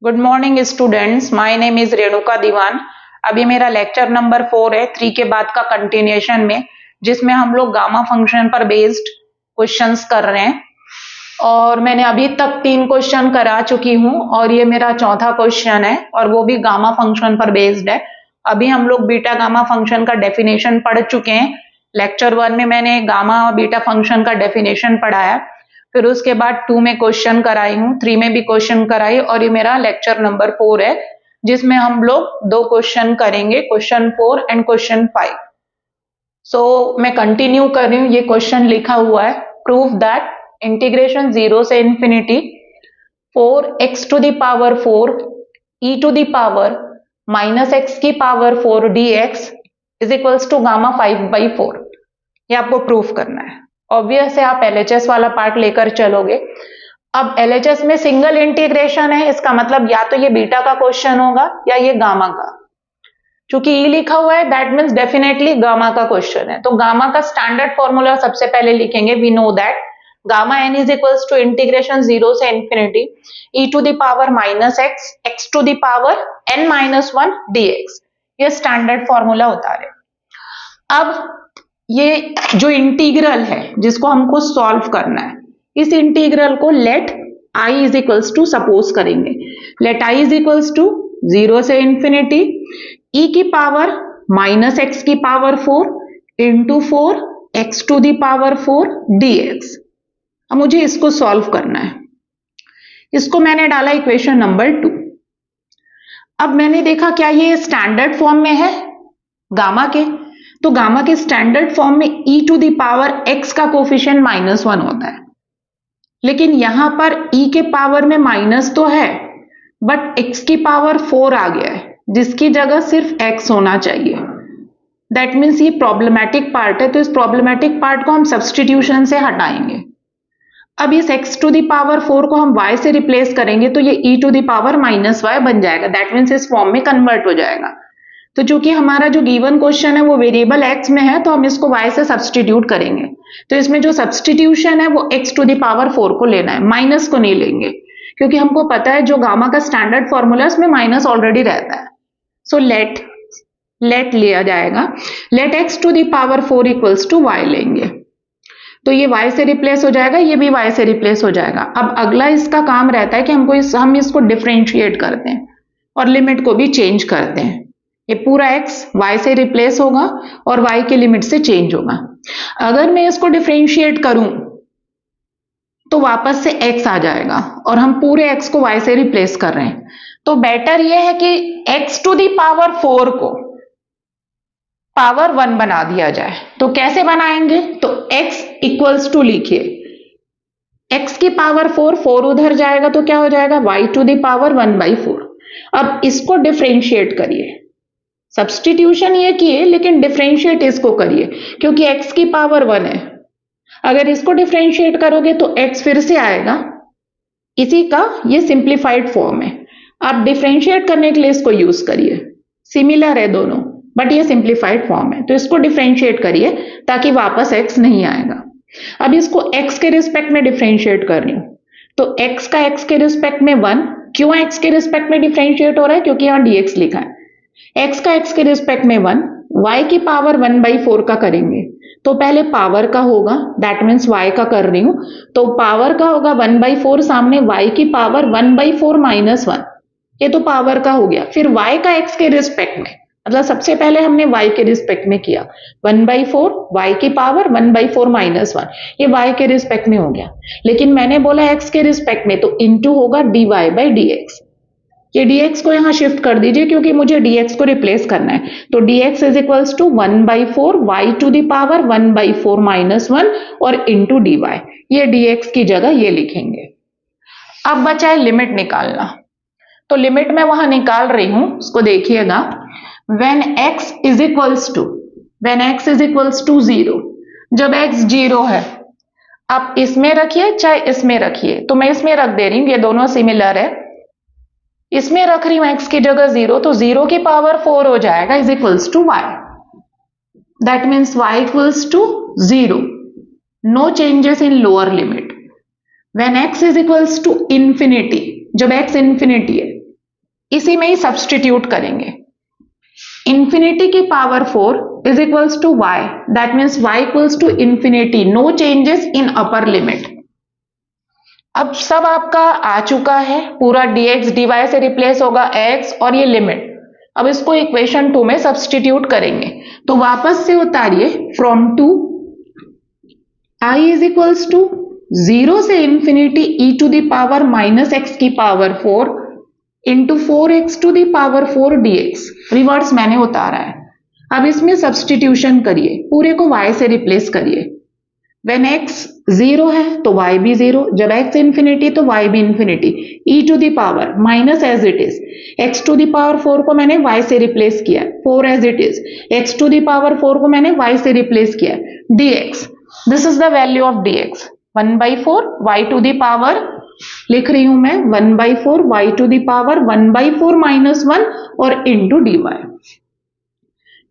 Good morning students, my name is Renuka Diwan. अभी मेरा lecture number 4 है 3 के बाद का कंटिन्यूएशन में, जिसमें हम लोग गामा फंक्शन पर बेस्ड क्वेश्चंस कर रहे हैं। और मैंने अभी तक 3 क्वेश्चन करा चुकी हूं और ये मेरा चौथा क्वेश्चन है और वो भी गामा फंक्शन पर बेस्ड है। अभी हम लोग बीटा गामा फंक्शन का डेफिनेशन पढ़ चुके हैं। लेक्चर 1 में मैंने गामा और बीटा फंक्शन का डेफिनेशन पढ़ाया, फिर उसके बाद 2 में क्वेश्चन कराई हूँ, 3 में भी क्वेश्चन कराई और ये मेरा लेक्चर नंबर 4 है, जिसमें हम लोग 2 क्वेश्चन करेंगे, क्वेश्चन 4 एंड क्वेश्चन 5। सो मैं कंटिन्यू कर रही हूँ। ये क्वेश्चन लिखा हुआ है, प्रूव दैट इंटीग्रेशन 0 से infinity 4x to the power 4 e to the power minus x की power 4 dx is equals to gamma 5/4। ये आपको प्रूफ करना है। ऑब्वियस है, आप एलएचएस वाला पार्ट लेकर चलोगे। अब एलएचएस में सिंगल इंटीग्रेशन है, इसका मतलब या तो ये बीटा का क्वेश्चन होगा या ये गामा का। चूंकि ई लिखा हुआ है दैट मीन्स डेफिनेटली गामा का क्वेश्चन है। तो गामा का स्टैंडर्ड फॉर्मूला सबसे पहले लिखेंगे। We know that gamma n is equals to integration 0 से infinity e to the power minus x x to the power n-1 dx। ये स्टैंडर्ड फॉर्मूला होता है। अब ये जो इंटीग्रल है जिसको हमको सॉल्व करना है, इस इंटीग्रल को let I is equals to suppose करेंगे। Let I is equals to 0 से इंफिनिटी ई की पावर माइनस एक्स की power 4 into 4 x to the power 4 dx। अब मुझे इसको सॉल्व करना है। इसको मैंने डाला इक्वेशन नंबर 2। अब मैंने देखा क्या ये स्टैंडर्ड फॉर्म में है गामा के, तो गामा के स्टैंडर्ड फॉर्म में e to the power x का कोफिशिएंट -1 होता है, लेकिन यहां पर e के पावर में माइनस तो है बट x की पावर 4 आ गया है, जिसकी जगह सिर्फ x होना चाहिए। दैट मीन्स ये प्रॉब्लमैटिक पार्ट है, तो इस प्रॉब्लमैटिक पार्ट को हम सब्स्टिट्यूशन से हटाएंगे। अब इस x टू द पावर 4 को हम y से रिप्लेस करेंगे तो ये e to the power -y बन जाएगा। दैट मीन्स इस फॉर्म में कन्वर्ट हो जाएगा। तो चूंकि हमारा जो गिवन क्वेश्चन है वो वेरिएबल x में है, तो हम इसको y से सब्स्टिट्यूट करेंगे। तो इसमें जो सब्स्टिट्यूशन है वो x टू द पावर 4 को लेना है, माइनस को नहीं लेंगे, क्योंकि हमको पता है जो गामा का स्टैंडर्ड फॉर्मूला उसमें माइनस ऑलरेडी रहता है। सो लेट लिया जाएगा। Let x to the power 4 equals to y लेंगे, तो ये y से रिप्लेस हो जाएगा, ये भी y से रिप्लेस हो जाएगा। अब अगला इसका काम रहता है कि हम इसको डिफरेंशिएट करते हैं और लिमिट को भी चेंज करते हैं। ये पूरा x y से रिप्लेस होगा और y के लिमिट से चेंज होगा। अगर मैं इसको डिफरेंशिएट करूं तो वापस से x आ जाएगा और हम पूरे x को y से रिप्लेस कर रहे हैं। तो बेटर ये है कि x टू दी पावर 4 को पावर 1 बना दिया जाए। तो कैसे बनाएंगे? तो x इक्वल्स टू लिखिए, x की पावर 4 उधर जाएगा तो क्या हो जाएगा y टू दी पावर 1/4। अब इसको डिफरेंशिएट करिए, सब्स्टिट्यूशन ये किए लेकिन डिफरेंशिएट इसको करिए, क्योंकि x की पावर 1 है। अगर इसको डिफरेंशिएट करोगे तो x फिर से आएगा, इसी का ये सिंप्लीफाइड फॉर्म है। आप डिफरेंशिएट करने के लिए इसको यूज करिए, सिमिलर है दोनों बट ये सिंप्लीफाइड फॉर्म है। तो इसको डिफरेंशिएट करिए ताकि वापस x नहीं आएगा। अब इसको x के रिस्पेक्ट में डिफरेंशिएट कर रही हूं, तो x का x के रिस्पेक्ट में 1। क्यों x के रिस्पेक्ट में डिफरेंशिएट हो रहा है? क्योंकि यहां dx लिखा है। x का x के रिस्पेक्ट में 1, y की पावर 1/4 का करेंगे तो पहले पावर का होगा, दैट मीन्स y का कर रही हूं, तो पावर का होगा 1/4, सामने y की पावर 1/4 -1, ये तो पावर का हो गया। फिर y का x के रिस्पेक्ट में, मतलब सबसे पहले हमने y के रिस्पेक्ट में किया 1/4, y की पावर 1/4 -1, ये y के रिस्पेक्ट में हो गया। लेकिन मैंने बोला x के रिस्पेक्ट में, तो इंटू होगा dy/dx। ये dx को यहां शिफ्ट कर दीजिए क्योंकि मुझे dx को रिप्लेस करना है। तो dx is equals to 1/4 y to the power 1/4 -1 और इंटू dy। ये dx की जगह ये लिखेंगे। अब बचा है लिमिट निकालना, तो लिमिट मैं वहां निकाल रही हूं, उसको देखिएगा। when x is equals to 0, जब x 0 है, आप इसमें रखिए चाहे इसमें रखिए, तो मैं इसमें रख दे रही हूं, ये दोनों सिमिलर है। इसमें रख रही हूं x की जगह 0, तो 0 की पावर 4 हो जाएगा is equals to y। That means y equals to 0, no changes in lower limit. When x is equals to infinity, जब x इंफिनिटी है, इसी में ही सब्सटीट्यूट करेंगे। इंफिनिटी की power 4 is equals to y, that means y equals to infinity, no changes in upper limit. अब सब आपका आ चुका है, पूरा dx dy से रिप्लेस होगा x और ये लिमिट। अब इसको इक्वेशन 2 में सब्सटीट्यूट करेंगे, तो वापस से उतारिए from two i is equals to 0 से infinity e to the power minus x की power 4 into 4x to the power 4 dx, reverse मैंने उतारा है। अब इसमें सब्सटीट्यूशन करिए, पूरे को y से रिप्लेस करिए। व्हेन x 0 है तो y भी 0, जब x इंफिनिटी तो y भी infinity, e to the power minus as it is, x to the power 4 को मैंने y से रिप्लेस किया, 4 as it is, x to the power 4 को मैंने y से रिप्लेस किया, dx, this is the value of dx, 1/4 y to the power, लिख रही हूं मैं 1/4 y to the power 1/4 minus 1 और इंटू dy।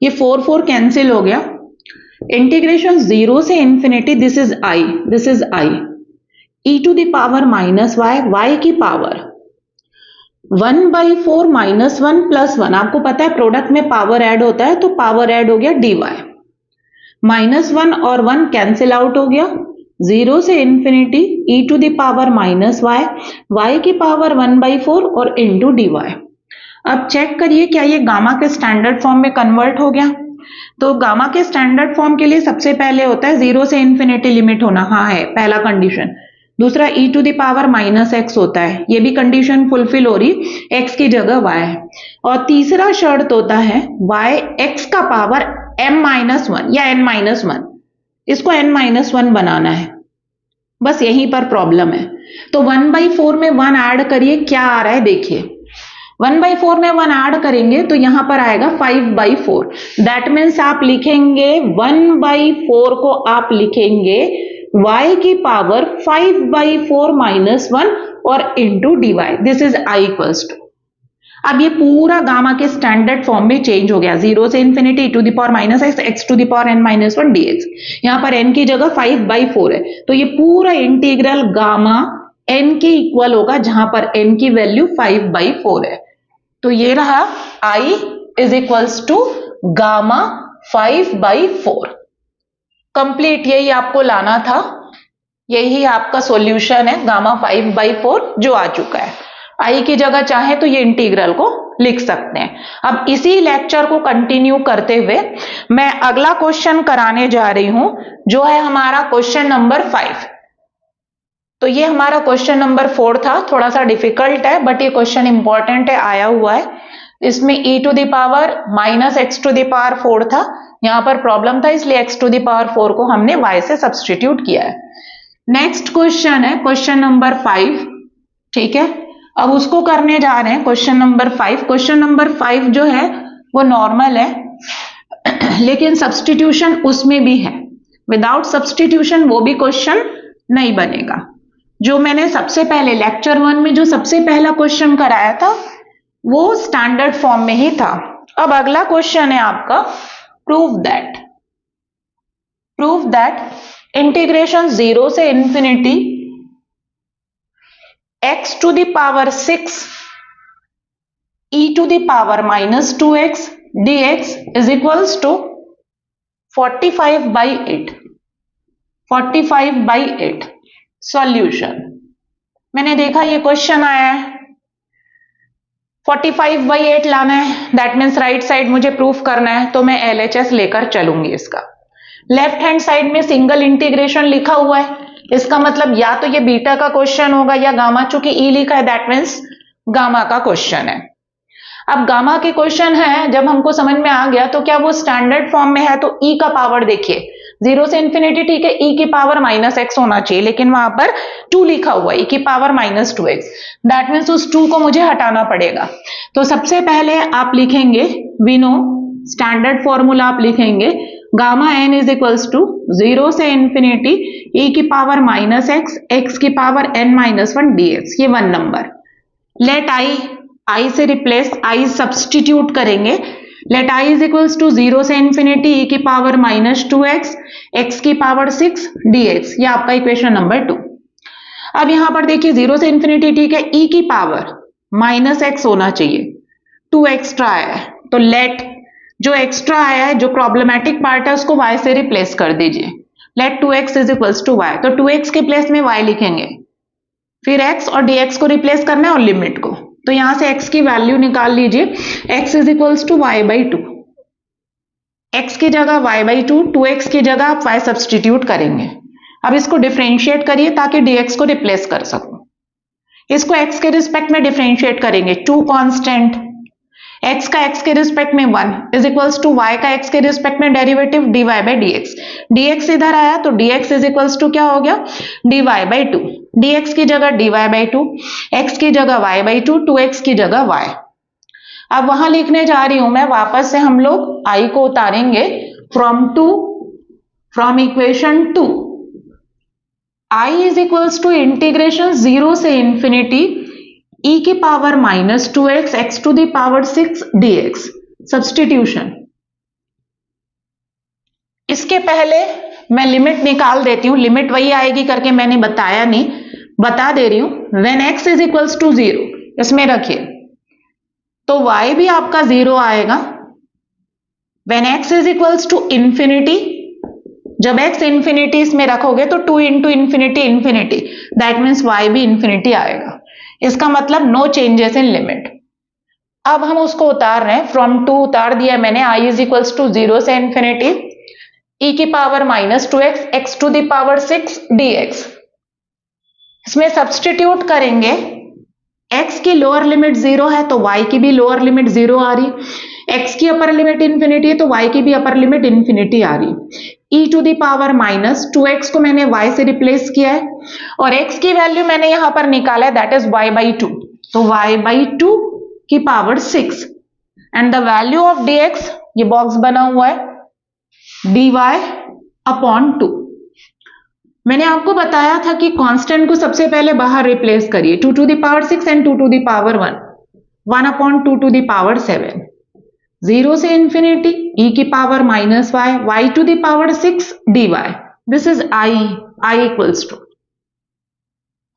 ये 4 कैंसिल हो गया। इंटीग्रेशन 0 से infinity, this is i e to the power minus y की पावर 1/4 माइनस 1 प्लस 1, आपको पता है प्रोडक्ट में पावर ऐड होता है, तो पावर ऐड हो गया dy, माइनस 1 और 1 कैंसिल आउट हो गया, 0 से infinity e to the power minus y की पावर 1/4 और इंटू dy। अब चेक करिए क्या ये गामा के स्टैंडर्ड फॉर्म में कन्वर्ट हो गया। तो गामा के स्टैंडर्ड फॉर्म के लिए सबसे पहले होता है 0 से इंफिनिटी लिमिट होना, हाँ है पहला कंडीशन। दूसरा e to the power minus x होता है, ये भी कंडीशन फुलफिल हो रही, x की जगह y है। और तीसरा शर्त होता है y x का पावर m-1 या n-1, इसको n-1 बनाना है, बस यहीं पर प्रॉब्लम है। तो 1/4 में 1 ऐड करिए, क्या आ रहा है देखिए, 1/4 में 1 ऐड करेंगे तो यहां पर आएगा 5/4, दैट मीन्स आप लिखेंगे 1/4 को आप लिखेंगे y की पावर 5/4 माइनस 1 और into dy, this is i equals to. अब ये पूरा गामा के स्टैंडर्ड फॉर्म में चेंज हो गया, 0 से infinity to the power minus x to the power n-1 dx, यहां पर n की जगह 5/4 है, तो ये पूरा इंटीग्रल गामा n के इक्वल होगा, जहां पर n की वैल्यू 5/4 है। तो ये रहा i is equals to gamma 5/4। Complete, यही आपको लाना था, यही आपका सॉल्यूशन है, गामा 5/4 जो आ चुका है। आई की जगह चाहे तो ये इंटीग्रल को लिख सकते हैं। अब इसी लेक्चर को कंटिन्यू करते हुए मैं अगला क्वेश्चन कराने जा रही हूं, जो है हमारा क्वेश्चन नंबर 5। तो ये हमारा क्वेश्चन नंबर 4 था, थोड़ा सा डिफिकल्ट है बट ये क्वेश्चन इंपॉर्टेंट है, आया हुआ है। इसमें e to the power minus x to the power 4 था, यहां पर प्रॉब्लम था इसलिए x टू द पावर 4 को हमने y से सब्सटीट्यूट किया है। नेक्स्ट क्वेश्चन है क्वेश्चन नंबर 5, ठीक है। अब उसको करने जा रहे हैं क्वेश्चन नंबर 5। क्वेश्चन नंबर 5 जो है वो नॉर्मल है लेकिन सब्सटीट्यूशन उसमें भी है, विदाउट सब्सटीट्यूशन वो भी क्वेश्चन नहीं बनेगा। जो मैंने सबसे पहले लेक्चर 1 में जो सबसे पहला क्वेश्चन कराया था वो स्टैंडर्ड फॉर्म में ही था। अब अगला क्वेश्चन है आपका प्रूव दैट इंटीग्रेशन 0 से infinity x to the power 6 e to the power minus 2x dx is equals to 45/8। Solution, मैंने देखा ये क्वेश्चन आया है, 45/8 लाना है, दैट मीन्स राइट साइड मुझे प्रूफ करना है, तो मैं LHS लेकर चलूंगी। इसका लेफ्ट हैंड साइड में सिंगल इंटीग्रेशन लिखा हुआ है, इसका मतलब या तो ये बीटा का क्वेश्चन होगा या गामा, चूंकि e लिखा है दैट मीन्स गामा का क्वेश्चन है। अब गामा के क्वेश्चन है, जब हमको समझ में आ गया तो क्या वो स्टैंडर्ड फॉर्म में है, तो e का पावर देखिए 0 से इंफिनिटी, ठीक है, e की पावर माइनस x होना चाहिए, लेकिन वहां पर 2 लिखा हुआ है, e की power minus 2x, that means उस 2 को मुझे हटाना पड़ेगा। तो सबसे पहले आप लिखेंगे, वी नो स्टैंडर्ड फॉर्मूला आप लिखेंगे gamma n is equals to 0 से इंफिनिटी e की पावर माइनस x की पावर n-1 dx, ये 1 नंबर। लेट i से रिप्लेस i सब्सटीट्यूट करेंगे, let i is equals to 0 से इंफिनिटी e की पावर माइनस 2x x की पावर 6 dx, ये आपका इक्वेशन नंबर 2। अब यहां पर देखिए 0 से इंफिनिटी, ठीक है, e की पावर माइनस x होना चाहिए, 2 एक्स्ट्रा आया है, तो लेट जो एक्स्ट्रा आया है, जो प्रॉब्लमेटिक पार्ट है, उसको y से रिप्लेस कर दीजिए। Let 2x is equals to y, तो 2x के प्लेस में y लिखेंगे, फिर x और dx को रिप्लेस करना है और लिमिट को, तो यहां से x की वैल्यू निकाल लीजिए। x is equals to y by 2, x की जगह y बाई 2, 2x की जगह आप y सब्सटीट्यूट करेंगे। अब इसको डिफरेंशिएट करिए ताकि dx को रिप्लेस कर सकूं। इसको x के रिस्पेक्ट में डिफरेंशिएट करेंगे, 2 कांस्टेंट, x का x के रिस्पेक्ट में 1 इज इक्वल्स टू y का x के रिस्पेक्ट में derivative dy by dx, dx इधर आया तो dx इज इक्वल्स टू क्या हो गया, dy बाई 2, dx की जगह dy बाई 2, x की जगह y बाई 2, 2x की जगह y। अब वहां लिखने जा रही हूं मैं, वापस से हम लोग i को उतारेंगे from equation 2, i is equals to integration 0 से इंफिनिटी e की power minus 2x x to the power 6 dx, substitution. इसके पहले मैं लिमिट निकाल देती हूं, लिमिट वही आएगी करके मैंने बताया नहीं, बता दे रही हूं। When x is equals to 0, इसमें रखिए, तो y भी आपका 0 आएगा। When x is equals to infinity, जब x इंफिनिटी इसमें रखोगे तो 2 into infinity infinity, that means y भी इंफिनिटी आएगा। इसका मतलब नो चेंजेस इन लिमिट। अब हम उसको उतार रहे हैं, फ्रॉम 2 उतार दिया मैंने, i इज इक्वल्स टू 0 से इंफिनिटी e की power minus 2x x to the power 6 dx। इसमें सब्सटीट्यूट करेंगे, x की लोअर लिमिट 0 है तो y की भी लोअर लिमिट 0 आ रही, x की अपर लिमिट इंफिनिटी है तो y की भी अपर लिमिट इंफिनिटी आ रही। e to the power minus 2x को मैंने y से रिप्लेस किया है और x की वैल्यू मैंने यहां पर निकाला है, दैट इज y बाई 2, तो y बाई 2 की power 6 and the value of dx, ये बॉक्स बना हुआ है, dy अपॉन 2। मैंने आपको बताया था कि कांस्टेंट को सबसे पहले बाहर रिप्लेस करिए, 2 to the power 6 and 2 to the power 1, 1 upon 2 to the power 7, 0 से इंफिनिटी e की power minus y, y to the power 6 dy, this is i equals to.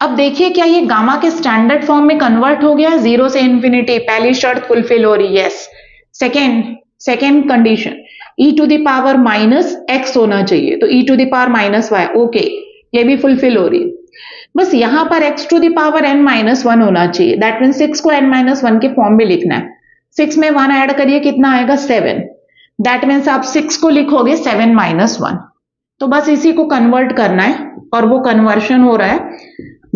अब देखिए क्या ये गामा के स्टैंडर्ड फॉर्म में कन्वर्ट हो गया, 0 से इंफिनिटी, पहली शर्त फुलफिल हो रही है, yes. Second condition, e to the power minus x होना चाहिए, तो e to the power minus y, okay, ये भी फुलफिल हो रही है। बस यहां पर x to the power n minus 1 होना चाहिए, दैट मीन 6 को n माइनस 1 के फॉर्म में लिखना है। 6 में 1 ऐड करिए, कितना आएगा, 7, दैट मीन्स आप 6 को लिखोगे 7 माइनस 1, तो बस इसी को कन्वर्ट करना है और वो कन्वर्शन हो रहा है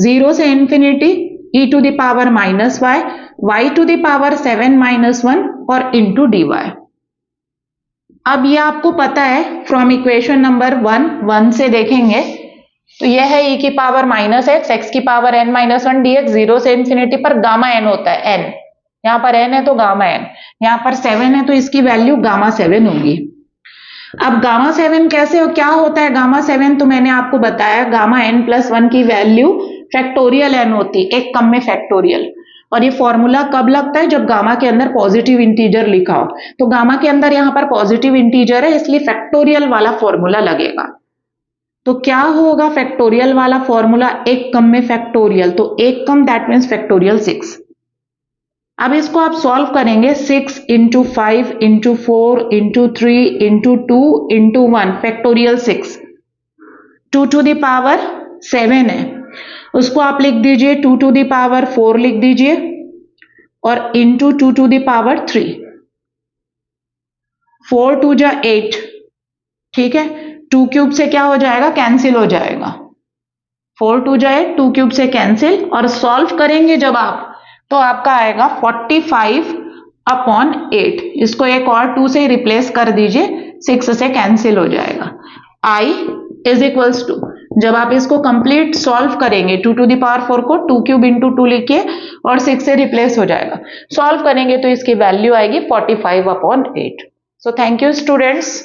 0 से infinity e to the power minus y, y to the power 7 minus 1 और इंटू dy। अब ये आपको पता है फ्रॉम इक्वेशन नंबर 1 से देखेंगे तो यह है e की पावर माइनस x, x की पावर n माइनस 1 dx, 0 से इंफिनिटी पर गामा n होता है, n यहाँ पर n है तो गामा n, यहाँ पर 7 है तो इसकी वैल्यू गामा 7 होगी। अब गामा 7 कैसे क्या होता है गामा 7, तो मैंने आपको बताया गामा n प्लस 1 की वैल्यू फैक्टोरियल n होती है, एक कम में फैक्टोरियल, और ये फॉर्मूला कब लगता है, जब गामा के अंदर पॉजिटिव इंटीजर लिखा हो, तो गामा के अंदर यहाँ पर पॉजिटिव इंटीजर है इसलिए फैक्टोरियल वाला फॉर्मूला लगेगा। तो क्या होगा फैक्टोरियल वाला फॉर्मूला, एक कम में फैक्टोरियल, तो एक कम दैट मीन्स फैक्टोरियल 6। अब इसको आप सॉल्व करेंगे, 6 into 5 into 4 into 3 into 2 into 1, factorial 6, 2 to the power 7 है, उसको आप लिख दीजिए 2 टू द पावर 4 लिख दीजिए और into 2 to the power 3, 4 two जा 8, ठीक है, 2 क्यूब से क्या हो जाएगा, कैंसिल हो जाएगा, 4 टू जा 8, 2 क्यूब से कैंसिल, और सॉल्व करेंगे जब आप तो आपका आएगा 45 अपॉन 8, इसको एक और 2 से रिप्लेस कर दीजिए, 6 से कैंसिल हो जाएगा। i इज इक्वल्स टू, जब आप इसको कंप्लीट सॉल्व करेंगे 2 टू द पावर 4 को 2 क्यूब इंटू 2 लिखिए और 6 से रिप्लेस हो जाएगा, सॉल्व करेंगे तो इसकी वैल्यू आएगी 45 upon 8। So thank you students.